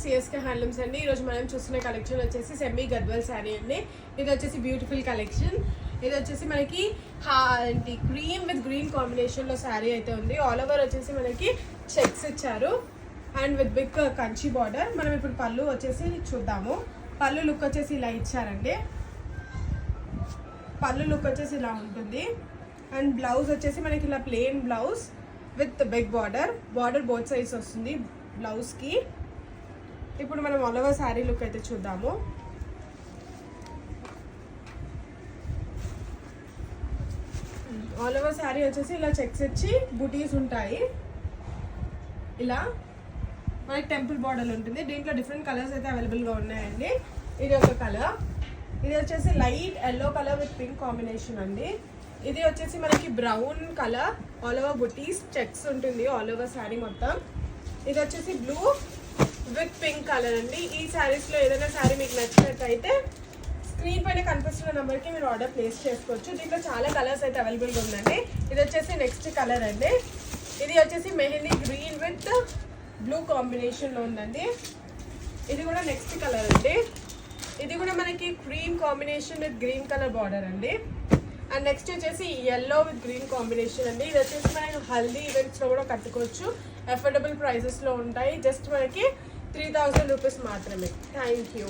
CSK handlooms అండి. ఈరోజు మనం చూస్తున్న కలెక్షన్ వచ్చేసి సెమీ గద్వాల్ శారీ అండి. ఇది వచ్చేసి బ్యూటిఫుల్ కలెక్షన్. ఇది వచ్చేసి మనకి క్రీమ్ విత్ గ్రీన్ కాంబినేషన్లో శారీ అయితే ఉంది. ఆల్ ఓవర్ వచ్చేసి మనకి చెక్స్ ఇచ్చారు and with big Kanchi border. మనం ఇప్పుడు పళ్ళు వచ్చేసి చూద్దాము. పళ్ళు లుక్ వచ్చేసి ఇలా ఇచ్చారండి. పళ్ళు లుక్ వచ్చేసి ఇలా ఉంటుంది. అండ్ బ్లౌజ్ వచ్చేసి మనకి ఇలా plain blouse with big border both sides వస్తుంది బ్లౌజ్కి. ఇప్పుడు మనం ఆల్ ఓవర్ శారీ లుక్ అయితే చూద్దాము. ఆల్ ఓవర్ శారీ వచ్చేసి ఇలా చెక్స్ ఇచ్చి బుటీస్ ఉంటాయి. ఇలా మనకి టెంపుల్ బార్డర్ ఉంటుంది. దీంట్లో డిఫరెంట్ కలర్స్ అయితే అవైలబుల్గా ఉన్నాయండి. ఇది ఒక కలర్, ఇది వచ్చేసి light yellow colour with pink combination అండి. ఇది వచ్చేసి మనకి బ్రౌన్ కలర్ ఆల్ ఓవర్ బుటీస్ చెక్స్ ఉంటుంది ఆల్ ఓవర్ శారీ మొత్తం. ఇది వచ్చేసి బ్లూ విత్ పింక్ కలర్ అండి. ఈ శారీస్లో ఏదైనా శారీ మీకు నచ్చినట్టయితే స్క్రీన్ పైన కనిపిస్తున్న నెంబర్కి మీరు ఆర్డర్ ప్లేస్ చేసుకోవచ్చు. దీంట్లో చాలా కలర్స్ అయితే అవైలబుల్గా ఉందండి. ఇది వచ్చేసి నెక్స్ట్ కలర్ అండి. ఇది వచ్చేసి మెహందీ గ్రీన్ విత్ బ్లూ కాంబినేషన్లో ఉందండి. ఇది కూడా నెక్స్ట్ కలర్ అండి. ఇది కూడా మనకి cream combination with green colour border అండి. అండ్ నెక్స్ట్ వచ్చేసి ఎల్లో విత్ గ్రీన్ కాంబినేషన్ అండి. ఇది వచ్చేసి మనకి హల్దీ ఈవెంట్స్లో కూడా కట్టుకోవచ్చు. అఫోర్డబుల్ ప్రైసెస్లో ఉంటాయి. జస్ట్ మనకి 3000 రూపీస్ మాత్రమే. Thank you.